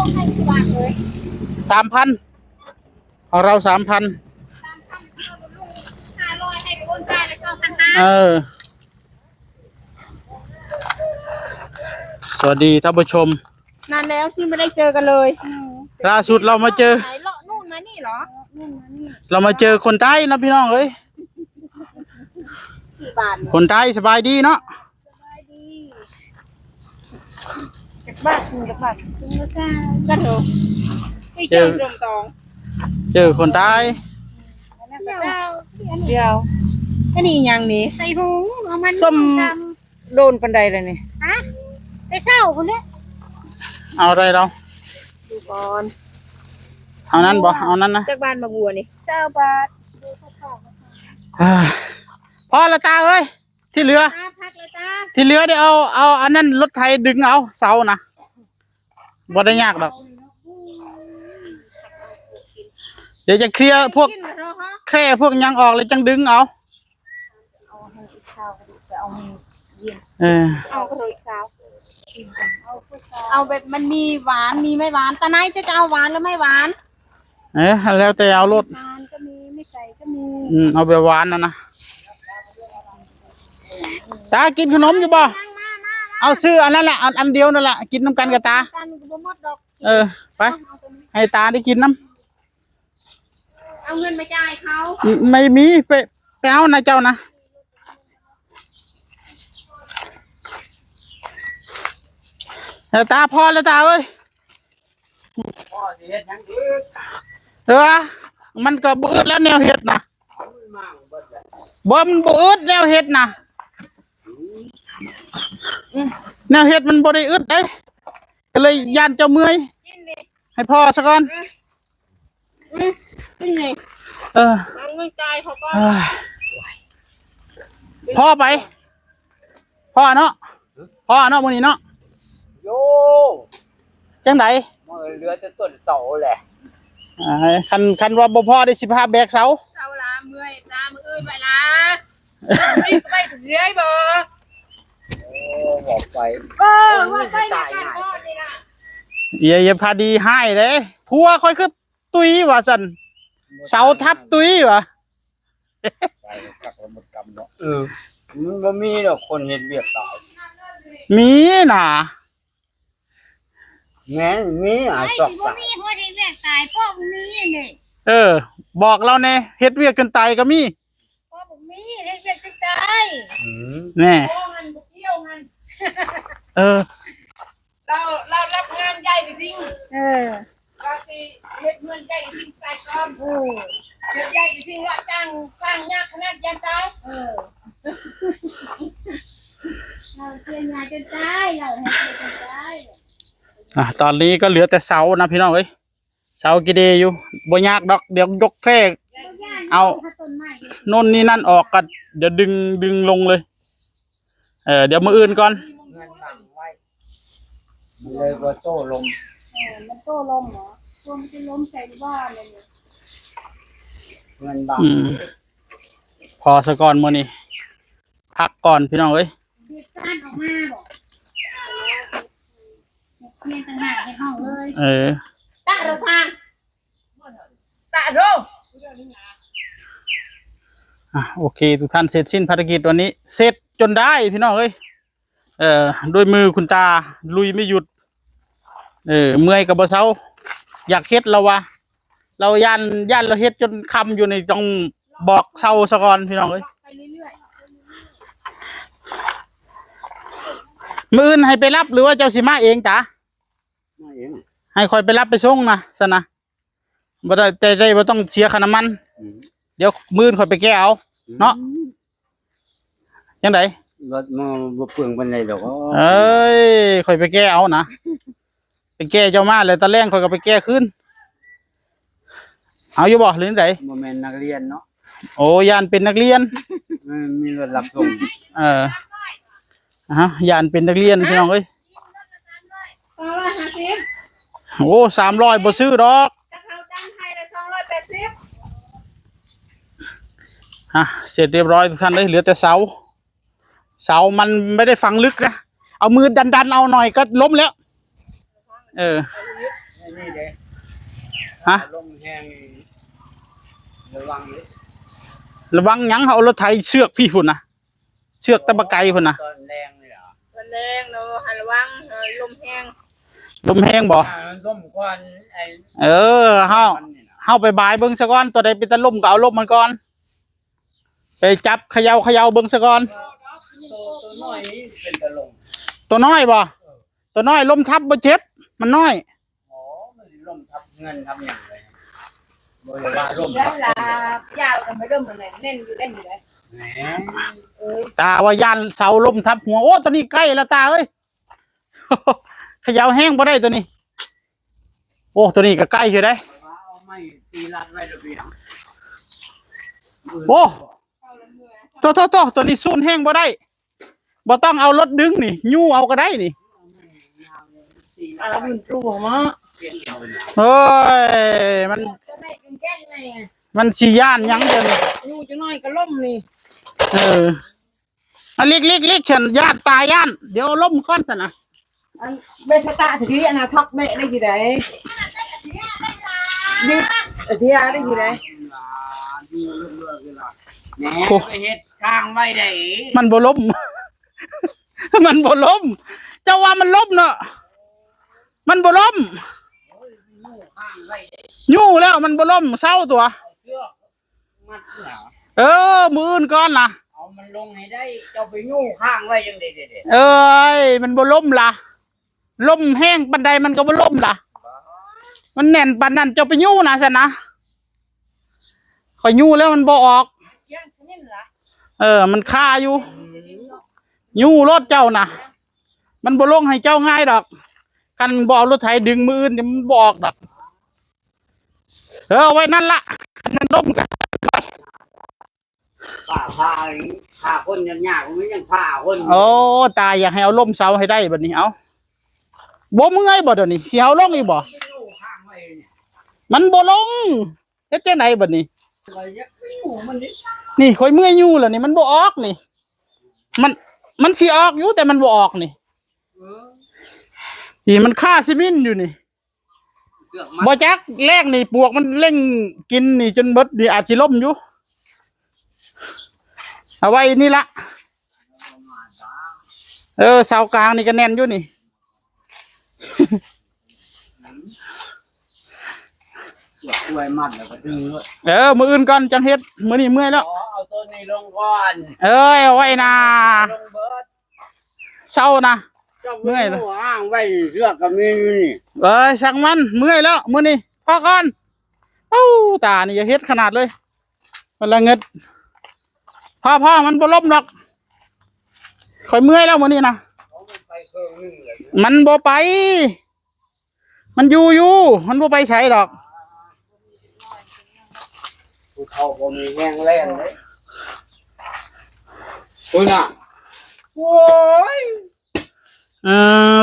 ต้องให้กี่บาทเลย 3,000ของเรา3,000 500ให้โอนจ่ายเลย2,500สวัสดีท่านผู้ชมนานแล้วที่ไม่ได้เจอกันเลยล่าสุดเรามาเจอไหนเลาะนู่นมานี่เหรอเรามาเจอคนใต้นะพี่น้องเอ้ยกี่บาทคนใต้สบายดีเนาะจากบ้านจากบ้านก็เถอะไม่เจอตรงตองเจอคนใต้เดียวอันนี้ยังนี่ใส่หูเอามันส้มโดนปันไดเลยนี่ฮะไปเศร้าคนนี้เอาอะไรเราดูก่อน เอานั้นบ่เอานั้นนะจากบ้านมาบัวนี่20 บาทพอละตาเอ้ยที่เหลือที่เหลือเดี๋ยวเอาอันนั้นรถไถดึงเอาเสานะบ่ได้ยากดอกเดี๋ยวจะเคลียร์พวกแคร่พวกยังออกเลยจังดึงเอาเอากระโดดเช้าเอาแบบมันมีหวานมีไม่หวานตาไหนจะเอาหวานหรือไม่หวานแล้วแต่เอารสหวานก็มีไม่ใส่ก็มีเอาแบบหวานนะตากินขนมอยู่บ่เอาซื้ออันนั้นแหละอันเดียวนั่นแหละกินน้ำกันกับตาไปให้ตาได้กินน้ำเอาเงินมาจ่ายเขาไม่มีไปเอานะเจ้านะตาพอแล้วตาเอ้ยมันก็บืดแล้วแนวเห็ดนะบ่มันบืดแนวเห็ดนะแนวเห็ดมันบ่ได้อึดเด้ก็เลยย่านเจ้าเมื่อยให้พ่อซะก่อนไม่จ่ายเขาก็พ่อไปพ่อเนาะมื้อนี้เนาะโยจังได๋เรือจะต้นเสาแหละคันว่าบ่พอได้15แบกเสาละเมื่อยตามืออื่นไปละนี่ไปถึงเรื่อยบ่บอกไปว่าไปในการพ่อนี่นะอย่าพาดีให้เด้ผัวค่อยคือตุยว่าซั่นเสาทับตุยว่ะมันบ่มีดอกคนเฮ็ดเวียกตายมีน่ะแม่นมีสอกตายมีคนเฮ็ดเวียกตายพ่อบ่มีนี่บอกเราแน่เฮ็ดเวียกจนตายก็มีพ่อบ่มีเฮ็ดเวียกจนตายแน่พ่อมันบ่เกี่ยวมันเรารับงานใหญ่จริงก็สิเฮ็ดเงินใหญ่จริงตายก่อนเฮ็ดใหญ่จริงว่าจ้างสร้างยากขนาดยันตายเราเสียงานจนตายเราเฮ็ดจนตายตอนนี้ก็เหลือแต่เสานะพี่น้องเอ้ยเสากิเดอยู่บ่ยากดอกเดี๋ยวยกแค่เอาโน่นนี่นั่นออกก็เดี๋ยวดึงลงเลยเดี๋ยวมื้ออื่นก่อนเลยว่าโต้ลมมันโต้ลมเหรอลมจะล้มใส่บ้านเลยเงินบาทพอซะก่อนมื้อนี้พักก่อนพี่น้องเอ้ยเด็กซ่านออกมาบอกเรียนต่างหากให้ห้องเลยตะเราทางตะโรโอเคทุกท่านเสร็จสิ้นภารกิจวันนี้เสร็จจนได้พี่น้องเอ้ยด้วยมือคุณตาลุยไม่หยุดเมื่อยกับบ่เซาอยากเฮ็ดแล้ววะเราย่านเราเฮ็ดจนคำอยู่ในต้องบอกเซาซะก่อนพี่น้องเอ้ยมื้ออื่นให้ไปรับหรือว่าเจ้าสิมาเองจ้ะให้คอยไปรับไปส่งนะซะนะบ่ได้บ่ต้องเสียค่าน้ำมันเดี๋ยวมื้ออื่นคอยไปแก้เอาเนาะจังได๋รถมันบ่เปลืองปานใดดอกคอยไปแก้เอานะไปแก้เจ้ามาเลยตะแรงคอยก็ไปแก้ขึ้นเอาอยู่บ่หรือไดบ่แม่นนักเรียนเนาะโอ้ย่านเป็นนักเรียนมีรถรับส่งย่านเป็นนักเรียนพี่น้องเอ้ยโอ้300บ่ซื้อดอกเสร็จเรียบร้อยทุกท่านเลยเหลือแต่เสามันไม่ได้ฝังลึกนะเอามือดันเอาหน่อยก็ล้มแล้ว นี่เด้ ฮะ ลมแห้งระวังเลย ระวังหยังเอารถไถเชือกพี่พุ่นนะเชือกตะบะไกพุ่นนะ ตอนแรงเลยเหรอ มันแรงเนาะหันระวังลมแห้ง ลมแห้งบ่ ลมก่อนไอ้ เออเฮาไปบายเบิ่งซะก่อนตัวใดเป็นตะล่มก็เอาล่มมันก่อนไปจับเขย่าเบิ่งซะก่อน ตัวน้อยเป็นตะลง ตัวน้อยบ่ตัวน้อยล้มทับบ่เจ็บมันน้อย อ๋อมันลมทับเงินทับอย่างเลยบ่ได้ว่าลม แล้ว ทับ ลายาวกันไม่เริ่มมันแน่นอยู่ได้อยู่เลย แหม ตาว่าย่านเสาล้มทับหัวโอ้ตัวนี้ใกล้แล้วตาเอ้ย เขย่าแห้งบ่ได้ตัวนี้โอ้ตัวนี้ก็ใกล้อยู่ได้ เอาไม้ตีลัดไว้ระเบียง โอ้ตัวนี้สูนแห้งบ่ได้บ่ต้องเอารถดึงนี่ยู่เอาก็ได้นี่ ตีลั อ่า ดไว้ มันตรูของมัน เปลี่ยนเอาเลย เฮ้ยมัน จะได้กินแก้ไง มันสิย่านหยังเด้อนี่ ยูจะน้อยก็ล่มนี่ เอออันเล็กฉันย่านตายย่านเดี๋ยวล้มก่อนซะนะ อันเบสตาสิที่อันน่ะทักเบะได้กี่ไดดิที่ได้กี่ได ดีเรื่อยๆเลยล่ะแหมไปเฮ็ดข้างไว้ได้ มันบ่ล้ม มันบ่ล้มเจ้าว่ามันล้มเนาะมันบ่ล้ม ข้างไว้ได้ ยู่แล้วมันบ่ล้มเศร้าตัว เชือกมัดเหรอ เออมืออื่นก่อนล่ะ เอามันลงให้ได้เจ้าไปยู่ข้างไว้จังได๋ เอ้ยมันบ่ล้มล่ะล้มแห้งปานใดมันก็บ่ล้มล่ะมันแน่นปานนั้นเจ้าไปยู่นะซั่นนะข่อยยู่แล้วมันบ่ออก เกี่ยงชนิดเหรอ เออมันคาอยู่ยู่รถเจ้าน่ะ มันบ่ลงให้เจ้าง่ายดอกคันบ่เอารถไถดึงมืออื่นนี่มันบ่ออกดอกเอาไว้นั่นล่ะคันมันล้มกัน ป่าพาคนยากๆมันยังพาคน โอ้ตายอยากให้เอาล่มเสาให้ได้บัดนี้เอาบ่เมื่อยบ่เดี๋ยวนี้สิเอาลงอีกบ่ ยู่ข้างไว้เนี่ย มันบ่ลงเฮ็ดจังไดบัดนี้ ไว้ยักยู่มันนี่ นี่ข่อยเมื่อยอยู่แล้วนี่มันบ่ออกนี่ มันสิออกอยู่แต่มันบ่ออกนี่ เออ นี่มันค่าซิมินอยู่นี่ เสือกมัด บ่จักแรกนี่ปวกมันเร่งกินนี่จนเบิดนี่อาจสิล่มอยู่เอาไว้นี่ละเสากลางนี่ก็แน่นอยู่นี่ เสือกกล้วยมัดแล้วก็ดึงด้วย มื้ออื่นก่อนจังเฮ็ดมื้อนี้เมื่อยแล้ว อ๋อเอาต้นนี้ลงก่อน เอาไว้นะ ลงเบิด เศร้านะ เจ้า เมื่อยเหรอ อ้างไว้เสือกก็มีอยู่นี่ ช่างมันเมื่อยแล้วมื้อนี้พอก่อนเอ้าตานี่อย่าเฮ็ดขนาดเลยมันละเงิดพ่อมันบ่ล้มดอกข่อยเมื่อยแล้วมื้อนี้นะ เขามันไปเครื่องนึงเลย มันบ่ไป มันอยู่มันบ่ไปไสดอก ภูเขาบ่มีแห้งแล้งเลยคุณน่ะโอ้ย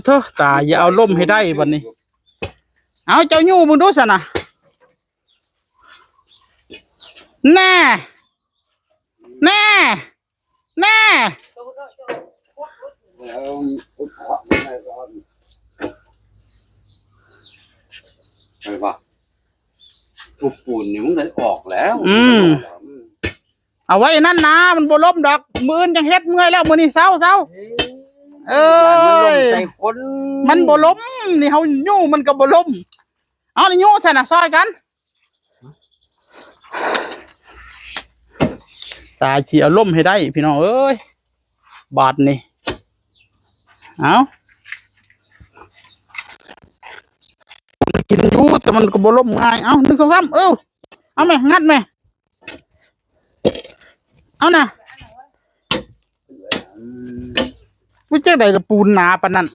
เถอะตาอย่าเอาล่มให้ได้บัดนี้ เอาเจ้าอยู่มึงดูซะนะแน่แน่แน่ ไปว่าทุบปูนนี่มึงได้ออกแล้ว เอาไว้นั่นนะมันบ่ล้มดอกมื้ออื่นจังเฮ็ดเมื่อยแล้วมื้อนี้เศร้า มันลงใจคน มันบ่ล้มนี่เฮายู่มันก็บ่ล้มเอานี่ยู่ซะนะซอยกันตาสิเอาล้มให้ได้พี่น้องเอ้ยบาดนี่เอากินอยู่แต่มันก็บ่ล้มง่ายเอา1 2 3เอาแม่งัดแม่เอาน่ะวิจัยได้ปูนหนาปานนั้น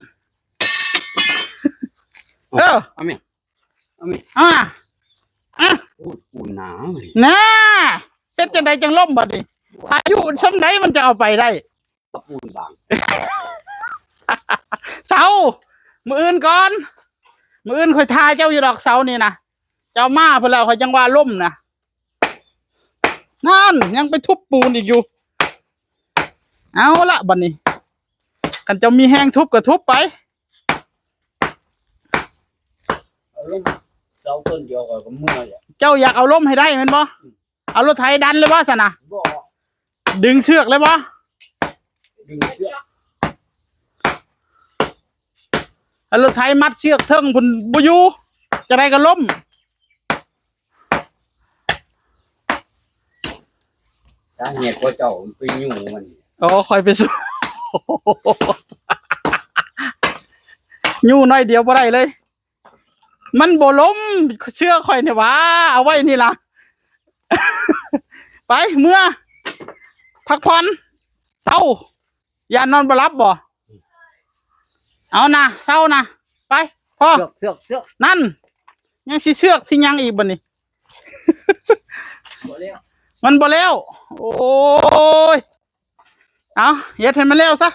เอาไหมเอาน่ะอ่ะ ปูนหนาเลย น่าเฮ็ดจังไดจังล่มบัดนี้อายุส่ำใดมันจะเอาไปได้ ปูนบาง เสามื้ออื่นก่อนมื้ออื่นค่อยทาเจ้าอยู่ดอกเสานี่นะเจ้ามาเพิ่นแล้วค่อยจังว่าล่มนะนั่นยังไปทุบปูนอีกอยู่เอาละบัดนี้กันเจ้ามีแห้งทุบก็ทุบไป เอาลงเสาต้นเดียวก็เมื่อยอ่ะ เจ้าอยากเอาล่มให้ได้แม่นบ่เอารถไถดันเลยบ่ซั่นน่ะ บ่ ดึงเชือกเลยบ่ ดึงเชือก เอารถไถมัดเชือกเทิงพุ่นบ่อยู่จะได้ก็ล้ม สาเหตุว่าเจ้ามันไปยุ่งมัน อ๋อคอยไปสู้ ยู่น้อยเดียวบ่ได้เลย มันบ่ล้มเชื่อข่อยเนี่ยว่าเอาไว้นี่ล่ะ ไปเมื่อพักผ่อนเศร้าอย่านอนบ่หลับบ่เอานะเศร้านะไปพ่อ เชือก นั่นยังสิเชือกสิยังอีกบ่นี่ บ่แล้ว มันบ่แล้วโอ้ยเอาเฮ็ดให้มันแล้วซะ